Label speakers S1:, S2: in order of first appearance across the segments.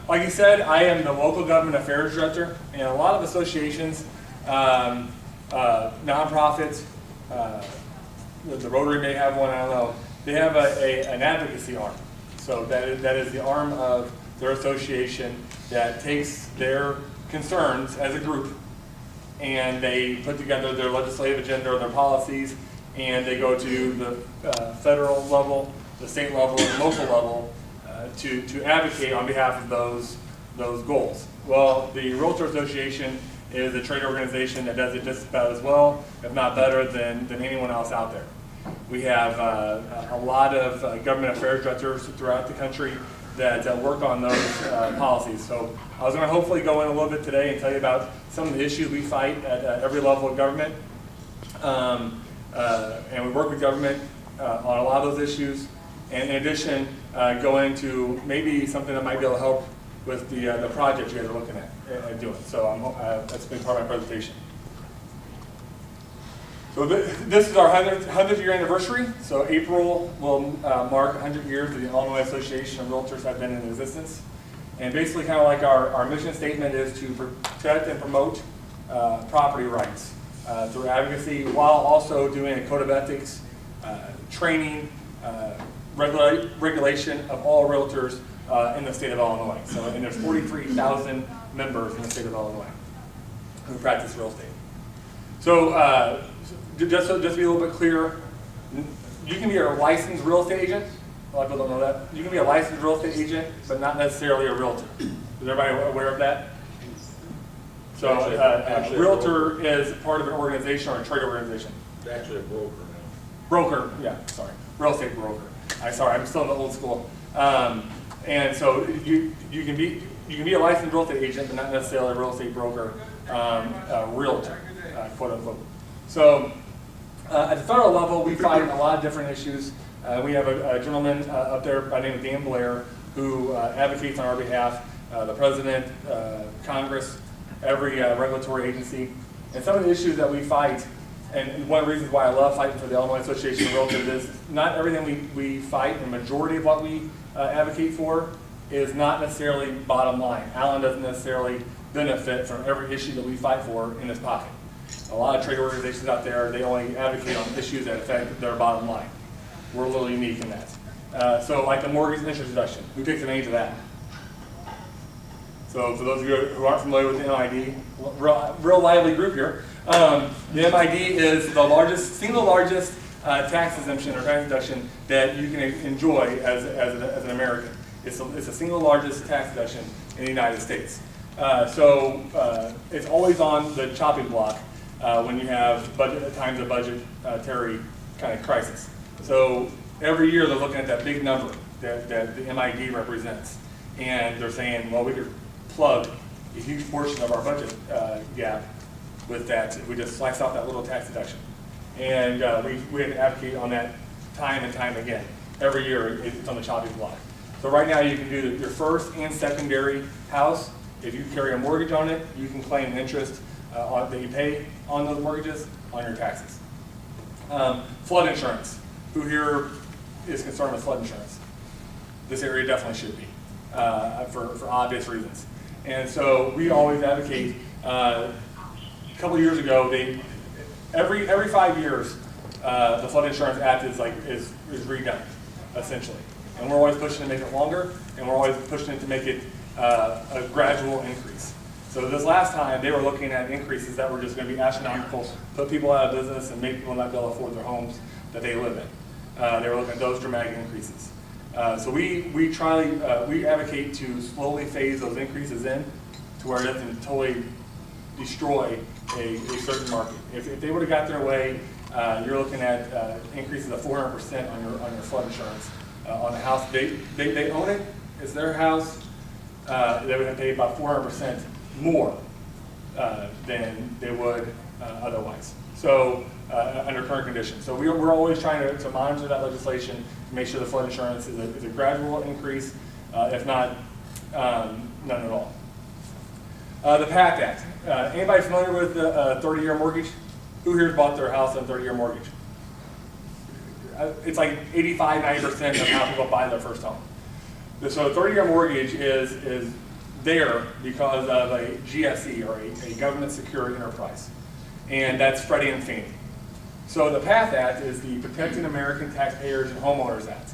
S1: Like you said, I am the local government affairs director, and a lot of associations, nonprofits, the Rotary may have one, I don't know, they have an advocacy arm. So that is the arm of their association that takes their concerns as a group and they put together their legislative agenda or their policies, and they go to the federal level, the state level, and local level to advocate on behalf of those goals. Well, the Realtor Association is a trade organization that does it just about as well, if not better, than anyone else out there. We have a lot of government affairs directors throughout the country that work on those policies. So I was going to hopefully go in a little bit today and tell you about some of the issues we fight at every level of government. And we work with government on a lot of those issues. And in addition, go into maybe something that might be able to help with the project you guys are looking at doing. So that's been part of my presentation. So this is our 100th year anniversary. So April will mark 100 years that the Illinois Association of Realtors have been in existence. And basically kind of like our mission statement is to protect and promote property rights through advocacy, while also doing a code of ethics, training, regulation of all realtors in the state of Illinois. So, and there's 43,000 members in the state of Illinois who practice real estate. So just to be a little bit clearer, you can be a licensed real estate agent. A lot of people don't know that. You can be a licensed real estate agent, but not necessarily a realtor. Is everybody aware of that? So a realtor is part of an organization or a trade organization.
S2: It's actually a broker now.
S1: Broker, yeah, sorry. Real estate broker. I'm still in the old school. And so you can be a licensed real estate agent, but not necessarily a real estate broker, a realtor, quote unquote. So at the federal level, we fight a lot of different issues. We have a gentleman up there by the name of Dan Blair who advocates on our behalf, the president, Congress, every regulatory agency. And some of the issues that we fight, and one of the reasons why I love fighting for the Illinois Association of Realtors is not everything we fight, the majority of what we advocate for is not necessarily bottom line. Alan doesn't necessarily benefit from every issue that we fight for in his pocket. A lot of trade organizations out there, they only advocate on issues that affect their bottom line. We're a little unique in that. So like the mortgage interest deduction, who takes advantage of that? So for those of you who aren't familiar with the MID, real lively group here. The MID is the single largest tax exemption or tax deduction that you can enjoy as an American. It's the single largest tax deduction in the United States. So it's always on the chopping block when you have times of budgetary kind of crisis. So every year they're looking at that big number that the MID represents, and they're saying, well, we could plug a huge portion of our budget gap with that. We just slice off that little tax deduction, and we have to advocate on that time and time again. Every year it's on the chopping block. So right now you can do your first and secondary house. If you carry a mortgage on it, you can claim interest that you pay on those mortgages on your taxes. Flood insurance. Who here is concerned with flood insurance? This area definitely should be, for obvious reasons. And so we always advocate. A couple of years ago, every 5 years, the Flood Insurance Act is redone, essentially. And we're always pushing to make it longer, and we're always pushing to make it a gradual increase. So this last time, they were looking at increases that were just going to be astronomical, put people out of business, and make people not be able to afford their homes that they live in. They were looking at those dramatic increases. So we advocate to slowly phase those increases in to where it doesn't totally destroy a certain market. If they would have got their way, you're looking at increases of 400% on your flood insurance on the house. They own it, it's their house. They would have paid about 400% more than they would otherwise. So under current conditions. So we're always trying to monitor that legislation to make sure the flood insurance is a gradual increase, if not none at all. The PACT Act. Anybody familiar with the 30-year mortgage? Who here has bought their house on a 30-year mortgage? It's like 85–90% of how people buy their first home. So a 30-year mortgage is there because of a GSE, or a government secured enterprise. And that's Freddie and Fannie. So the PATH Act is the Protecting American Taxpayers and Homeowners Act.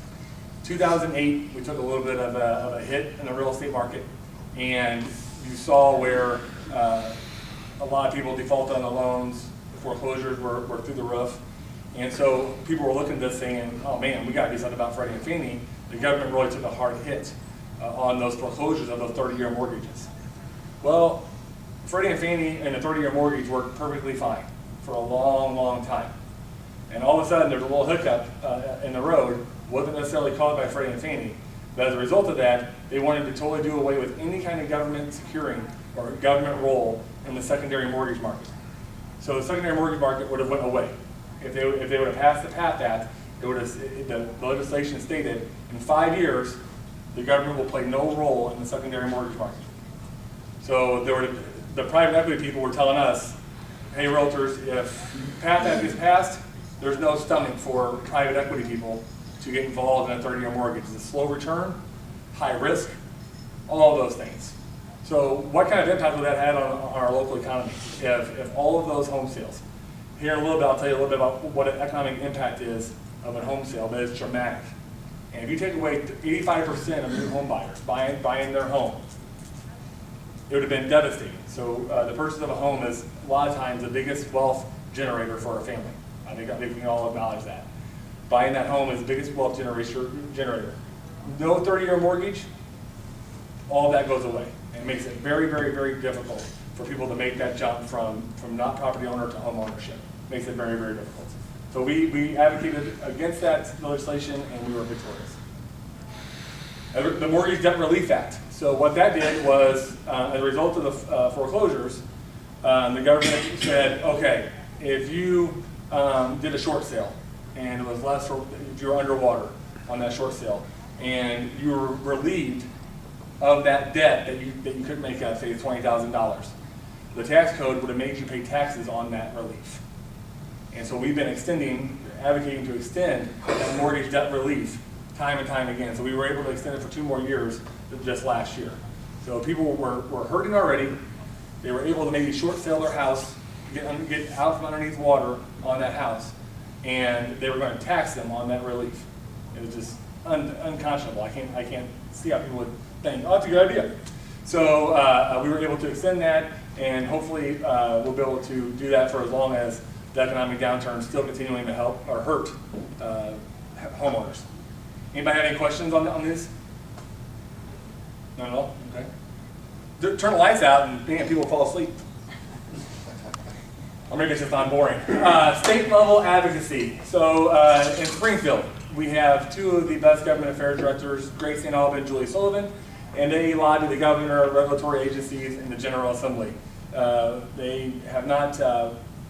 S1: 2008, we took a little bit of a hit in the real estate market, and you saw where a lot of people defaulted on the loans, foreclosures were through the roof, and so people were looking at this saying, oh man, we got to do something about Freddie and Fannie. The government really took a hard hit on those foreclosures of those 30-year mortgages. Well, Freddie and Fannie and the 30-year mortgage worked perfectly fine for a long, long time. And all of a sudden, there's a little hiccup in the road. Wasn't necessarily caused by Freddie and Fannie, but as a result of that, they wanted to totally do away with any kind of government securing or government role in the secondary mortgage market. So the secondary mortgage market would have went away. If they would have passed the PATH Act, the legislation stated in 5 years, the government will play no role in the secondary mortgage market. So the private equity people were telling us, hey realtors, if PATH Act is passed, there's no stomach for private equity people to get involved in a 30-year mortgage. It's a slow return, high risk, all of those things. So what kind of impact would that have on our local economy if all of those home sales? Here in a little bit, I'll tell you a little bit about what an economic impact is of a home sale, but it's dramatic. And if you take away 85% of new home buyers buying their home, it would have been devastating. So the purchase of a home is a lot of times the biggest wealth generator for a family. I think we can all acknowledge that. Buying that home is the biggest wealth generator. No 30-year mortgage, all of that goes away. And it makes it very, very, very difficult for people to make that jump from not property owner to home ownership. Makes it very, very difficult. So we advocated against that legislation, and we were victorious. The Mortgage Debt Relief Act. So what that did was, as a result of the foreclosures, the government said, okay, if you did a short sale, and it was less, if you were underwater on that short sale, and you were relieved of that debt that you couldn't make out, say $20,000, the tax code would have made you pay taxes on that relief. And so we've been advocating to extend that mortgage debt relief time and time again. So we were able to extend it for 2 more years just last year. So people were hurting already. They were able to maybe short sale their house, get out from underneath water on that house, and they were going to tax them on that relief. It was just unconscionable. I can't see how people would think, oh, that's a good idea. So we were able to extend that, and hopefully we'll be able to do that for as long as the economic downturn is still continuing to help or hurt homeowners. Anybody have any questions on this? Not at all? Okay. Turn the lights out and people fall asleep. Or maybe it's just not boring. State level advocacy. So in Springfield, we have 2 of the best government affairs directors, Grace St. Alban and Julie Sullivan, and they lobby the governor, regulatory agencies, and the General Assembly. They have not,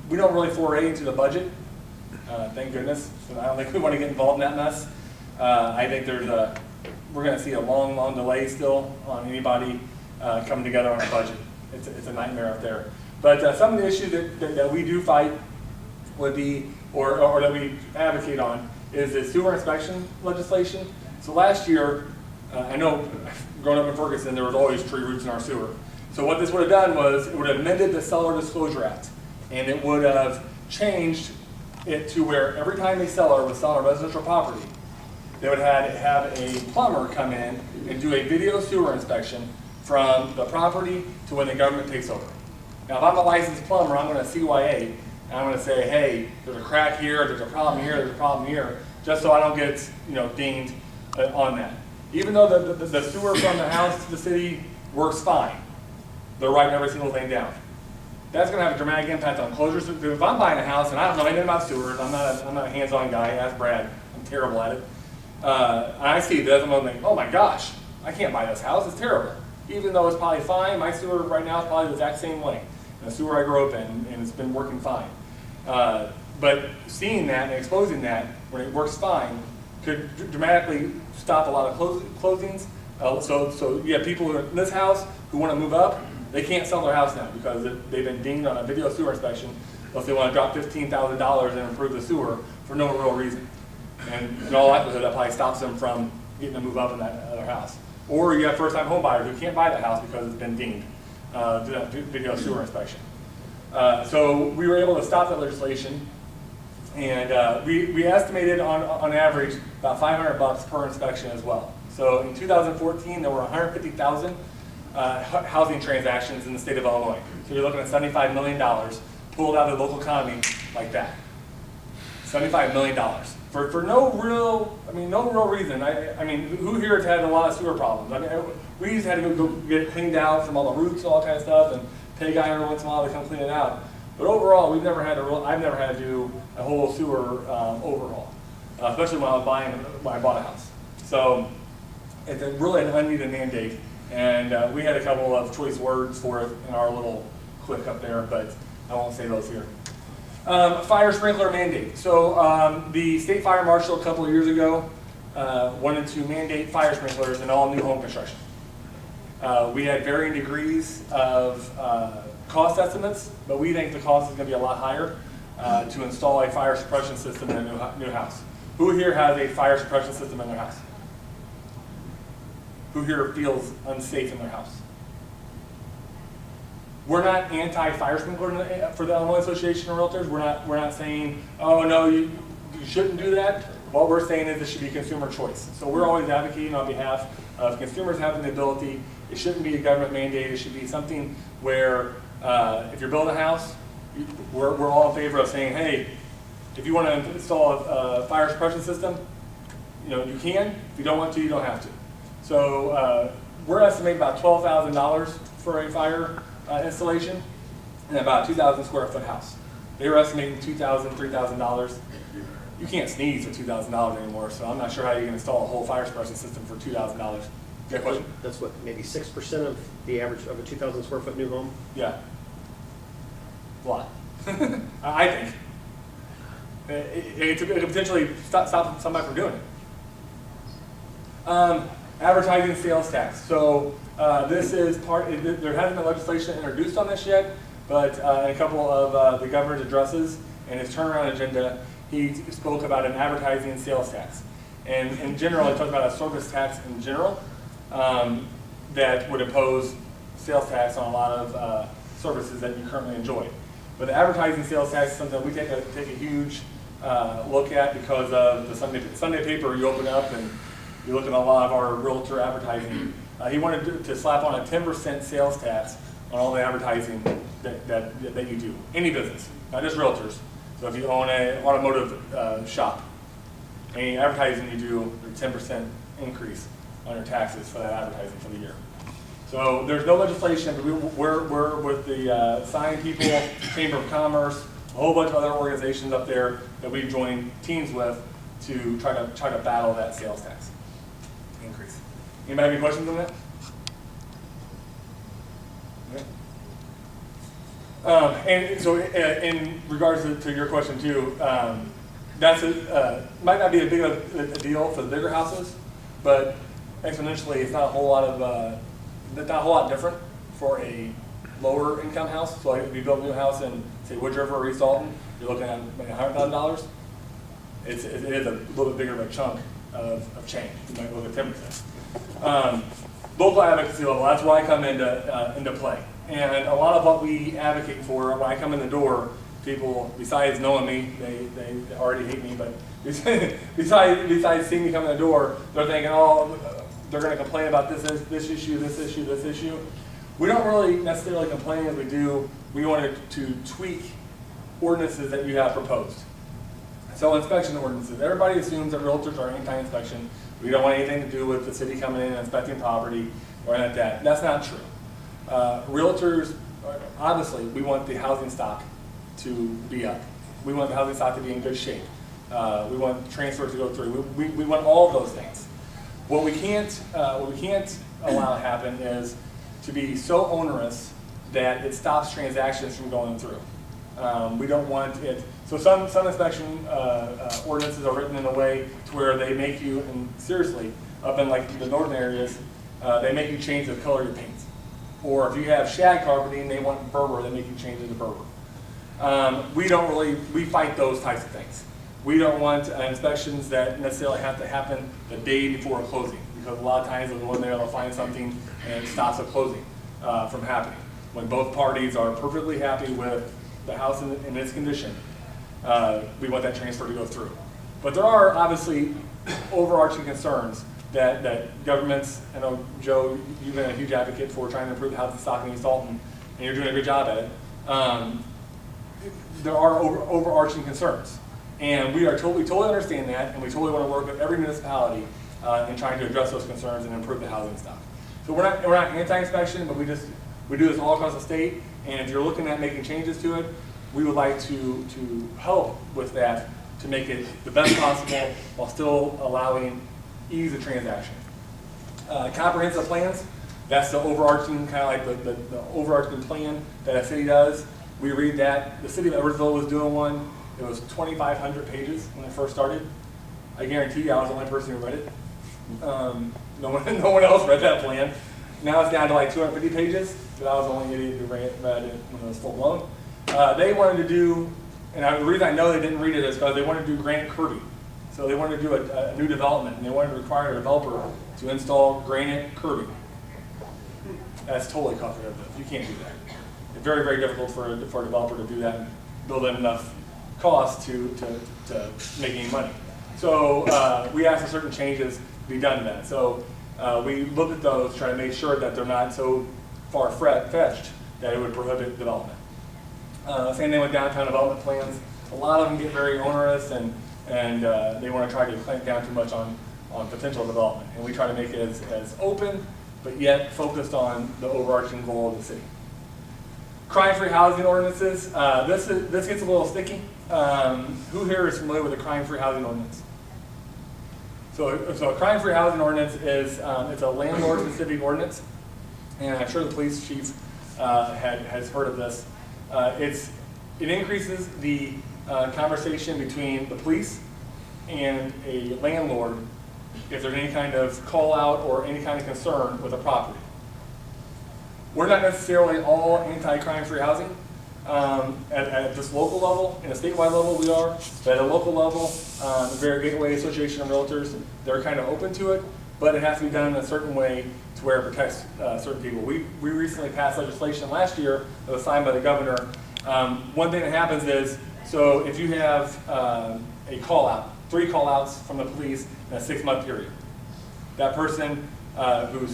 S1: we don't really foray into the budget, thank goodness. So I don't think we want to get involved in that mess. I think we're going to see a long, long delay still on anybody coming together on a budget. It's a nightmare up there. But some of the issues that we do fight would be, or that we advocate on, is the sewer inspection legislation. So last year, I know growing up in Ferguson, there was always tree roots in our sewer. So what this would have done was it would have amended the Seller Disclosure Act, and it would have changed it to where every time a seller was selling a residential property, they would have a plumber come in and do a video sewer inspection from the property to when the government takes over. Now, if I'm a licensed plumber, I'm going to CYA, and I'm going to say, hey, there's a crack here, there's a problem here, there's a problem here, just so I don't get dinged on that. Even though the sewer from the house to the city works fine, they're writing every single thing down. That's going to have a dramatic impact on closures. If I'm buying a house and I don't know anything about sewers, I'm not a hands-on guy. Ask Brad. I'm terrible at it. I see this, I'm going to think, oh my gosh, I can't buy this house. It's terrible. Even though it's probably fine, my sewer right now is probably the exact same length. The sewer I grew up in, and it's been working fine. But seeing that and exposing that when it works fine could dramatically stop a lot of closings. So you have people in this house who want to move up. They can't sell their house now because they've been dinged on a video sewer inspection unless they want to drop $15,000 and improve the sewer for no real reason. And in all likelihood, that probably stops them from getting to move up in that other house. Or you have first-time home buyers who can't buy the house because it's been deemed to that video sewer inspection. So we were able to stop that legislation, and we estimated on average about $500 per inspection as well. So in 2014, there were 150,000 housing transactions in the state of Illinois. So you're looking at $75 million pulled out of the local economy like that. $75 million for no real reason. I mean, who here has had a lot of sewer problems? I mean, we used to have to go get it cleaned out from all the roots and all kind of stuff, and pay a guy every once in a while to come clean it out. But overall, I've never had to do a whole sewer overhaul, especially when I bought a house. So it's really an unneeded mandate, and we had a couple of choice words for it in our little clip up there, but I won't say those here. Fire sprinkler mandate. So the state fire marshal a couple of years ago wanted to mandate fire sprinklers in all new home construction. We had varying degrees of cost estimates, but we think the cost is going to be a lot higher to install a fire suppression system in a new house. Who here has a fire suppression system in their house? Who here feels unsafe in their house? We're not anti-fire sprinkler for the Illinois Association of Realtors. We're not saying, oh no, you shouldn't do that. What we're saying is it should be consumer choice. So we're always advocating on behalf of consumers having the ability. It shouldn't be a government mandate. It should be something where if you're building a house, we're all in favor of saying, hey, if you want to install a fire suppression system, you can. If you don't want to, you don't have to. So we're estimating about $12,000 for a fire installation in about a 2,000 square foot house. They were estimating $2,000, $3,000. You can't sneeze for $2,000 anymore, so I'm not sure how you can install a whole fire suppression system for $2,000. Good question?
S2: That's what, maybe 6% of the average of a 2,000 square foot new home?
S1: Yeah. A lot. I think. It could potentially stop somebody from doing it. Advertising sales tax. So this is there hasn't been legislation introduced on this yet, but in a couple of the governor's addresses and his turnaround agenda, he spoke about an advertising sales tax. And in general, he talked about a service tax in general that would impose sales tax on a lot of services that you currently enjoy. But the advertising sales tax is something we take a huge look at because of the Sunday paper you open up and you look at a lot of our realtor advertising. He wanted to slap on a 10% sales tax on all the advertising that you do. Any business, not just realtors. So if you own an automotive shop, any advertising you do, there's a 10% increase on your taxes for that advertising for the year. So there's no legislation, but we're with the sign people, Chamber of Commerce, a whole bunch of other organizations up there that we've joined teams with to try to battle that sales tax increase. Anybody have any questions on that? Okay. And so in regards to your question too, that's might not be a big a deal for the bigger houses, but exponentially it's not a whole lot different for a lower income house. So like if you build a new house in say Wood River or East Alton, you're looking at maybe $100,000. It is a little bit bigger of a chunk of change. You might look at 10%. Local advocacy level, that's where I come into play. And a lot of what we advocate for, when I come in the door, people, besides knowing me, they already hate me, but besides seeing me come in the door, they're thinking, oh, they're going to complain about this issue, this issue, this issue. We don't really necessarily complain as we do. We wanted to tweak ordinances that you have proposed. So inspection ordinances. Everybody assumes that realtors are anti-inspection. We don't want anything to do with the city coming in and inspecting property or anything like that. That's not true. Realtors, obviously, we want the housing stock to be up. We want the housing stock to be in good shape. We want transfers to go through. We want all of those things. What we can't allow to happen is to be so onerous that it stops transactions from going through. We don't want it. So some inspection ordinances are written in a way to where they make you, and seriously, up in like the northern areas, they make you change the color of your paint. Or if you have shag carpeting, they want Berber, they make you change it to Berber. We fight those types of things. We don't want inspections that necessarily have to happen the day before a closing, because a lot of times they'll go in there, they'll find something and it stops the closing from happening. When both parties are perfectly happy with the house in its condition, we want that transfer to go through. But there are obviously overarching concerns that governments, I know Joe, you've been a huge advocate for trying to improve the housing stock in East Alton, and you're doing a good job at it. There are overarching concerns. And we totally understand that, and we totally want to work with every municipality in trying to address those concerns and improve the housing stock. So we're not anti-inspection, but we do this all across the state, and if you're looking at making changes to it, we would like to help with that to make it the best possible while still allowing ease of transaction. Comprehensive plans, that's the overarching, kind of like the overarching plan that a city does. We read that. The city of Edwardsville was doing one. It was 2,500 pages when it first started. I guarantee you I was the only person who read it. No one else read that plan. Now it's down to like 250 pages, but I was the only idiot who read it when it was full blown. They wanted to do, and the reason I know they didn't read it is because they wanted to do granite curbing. So they wanted to do a new development, and they wanted to require a developer to install granite curbing. That's totally cost prohibitive. You can't do that. It's very, very difficult for a developer to do that and build in enough cost to make any money. So we asked for certain changes to be done to that. So we looked at those, trying to make sure that they're not so far-fetched that it would prohibit development. Same thing with downtown development plans. A lot of them get very onerous, and they want to try to clamp down too much on potential development. And we try to make it as open, but yet focused on the overarching goal of the city. Crime-free housing ordinances. This gets a little sticky. Who here is familiar with a crime-free housing ordinance? So a crime-free housing ordinance is it's a landlord-specific ordinance, and I'm sure the police chief has heard of this. It increases the conversation between the police and a landlord if there's any kind of call out or any kind of concern with a property. We're not necessarily all anti-crime-free housing. At this local level, in a statewide level we are, but at a local level, the Illinois Association of Realtors, they're kind of open to it, but it has to be done in a certain way to where it protects certain people. We recently passed legislation last year that was signed by the governor. One thing that happens is, so if you have a call out, 3 call outs from the police in a 6-month period, that person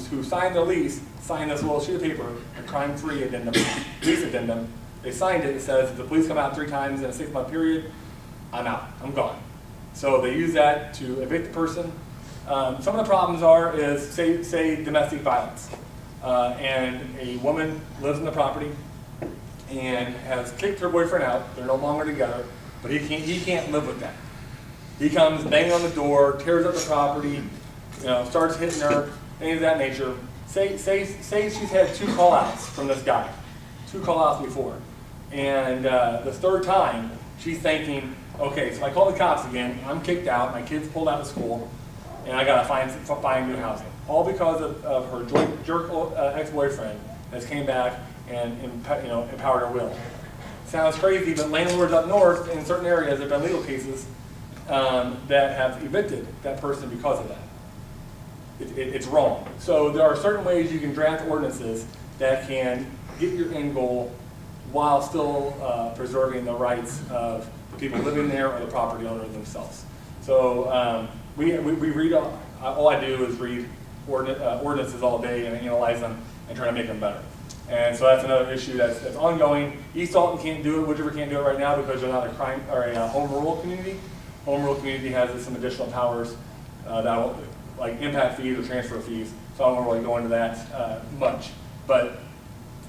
S1: who signed the lease signed this little sheet of paper, a crime-free addendum, lease addendum. They signed it. It says if the police come out 3 times in a 6-month period, I'm out. I'm gone. So they use that to evict the person. Some of the problems is say domestic violence, and a woman lives in the property and has kicked her boyfriend out. They're no longer together, but he can't live with that. He comes banging on the door, tears up the property, starts hitting her, things of that nature. Say she's had 2 call-outs from this guy, 2 call-outs before, and the 3rd time she's thinking, okay, so I call the cops again. I'm kicked out. My kid's pulled out of school, and I gotta find new housing. All because of her jerk ex-boyfriend that's came back and empowered her will. Sounds crazy, but landlords up north in certain areas have been legal cases that have evicted that person because of that. It's wrong. So there are certain ways you can draft ordinances that can get your end goal while still preserving the rights of the people living there or the property owner themselves. So we read, all I do is read ordinances all day and analyze them and try to make them better. And so that's another issue that's ongoing. East Alton can't do it, Wood River can't do it right now because they're not a crime or a home rule community. Home rule community has some additional powers that will, like impact fees or transfer fees. So I won't really go into that much. But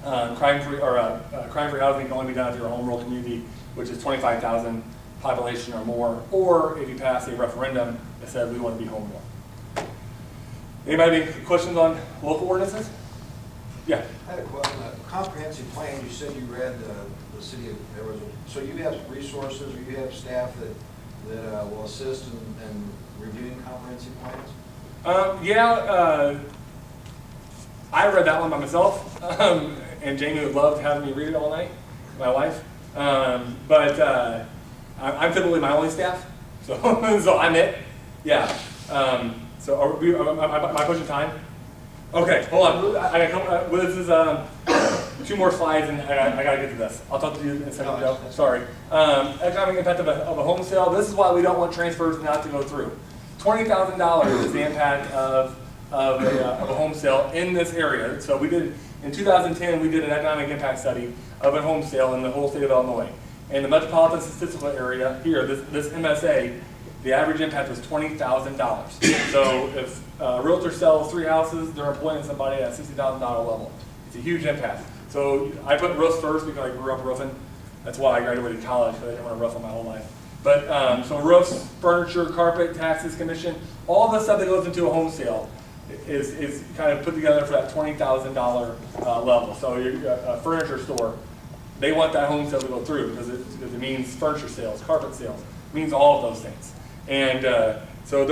S1: crime-free housing can only be done if you're a home rule community, which is 25,000 population or more, or if you pass a referendum that says we want to be home rule. Anybody have any questions on local ordinances? Yeah.
S3: I had a question. Comprehensive plan, you said you read the city of Arizona. So you have resources, or you have staff that will assist in reviewing comprehensive plans?
S1: I read that one by myself, and Jamie would love having me read it all night, my wife. But I'm typically my only staff, so so I'm it. Yeah. So are we, am I pushing time? Okay, hold on. I got this is 2 more slides, and I got to get to this. I'll talk to you in a second, Joe. Sorry. Economic impact of a home sale. This is why we don't want transfers not to go through. $20,000 is the impact of a home sale in this area. So we did, in 2010, we did an economic impact study of a home sale in the whole state of Illinois. In the metropolitan statistical area here, this MSA, the average impact was $20,000. So if a realtor sells 3 houses, they're employing somebody at $60,000 level. It's a huge impact. So I put roofs first because I grew up roofing. That's why I graduated college, because I didn't want to roof my whole life. But so roofs, furniture, carpet, taxes, commission, all the stuff that goes into a home sale is kind of put together for that $20,000 level. So a furniture store, they want that home sale to go through because it means furniture sales, carpet sales, it means all of those things. And so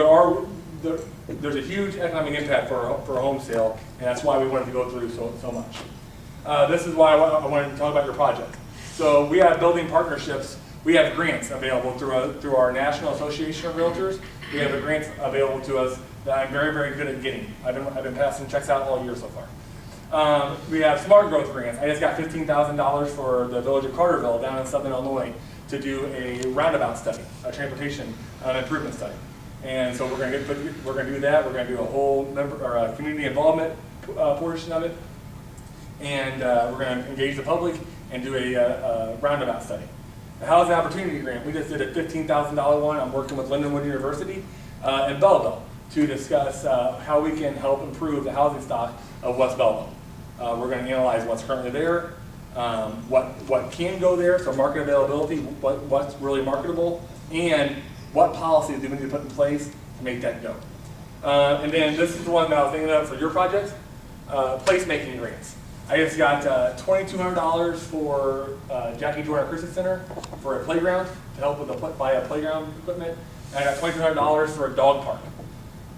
S1: there's a huge economic impact for a home sale, and that's why we wanted to go through so much. This is why I wanted to talk about your project. So we have building partnerships. We have grants available through our National Association of Realtors. We have grants available to us that I'm very, very good at getting. I've been passing checks out all year so far. We have smart growth grants. I just got $15,000 for the village of Carterville down in Southern Illinois to do a roundabout study, a transportation improvement study. And so we're going to do that. We're going to do a whole community involvement portion of it, and we're going to engage the public and do a roundabout study. The Housing Opportunity Grant, we just did a $15,000 one. I'm working with Lindenwood University in Belleville to discuss how we can help improve the housing stock of West Belleville. We're going to analyze what's currently there, what can go there, so market availability, what's really marketable, and what policies do we need to put in place to make that go. And then this is the one that I was thinking of for your project, placemaking grants. I just got $2,200 for Jackie Jordan Christian Center for a playground to help with buy a playground equipment. And I got $2,200 for a dog park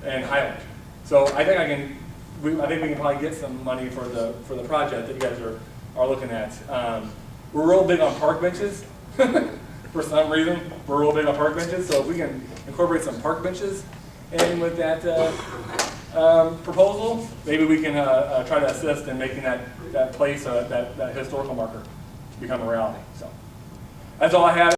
S1: in Highland. So I think we can probably get some money for the project that you guys are looking at. We're real big on park benches. For some reason, we're real big on park benches. So if we can incorporate some park benches in with that proposal, maybe we can try to assist in making that place, that historical marker, become a reality. So that's all I have.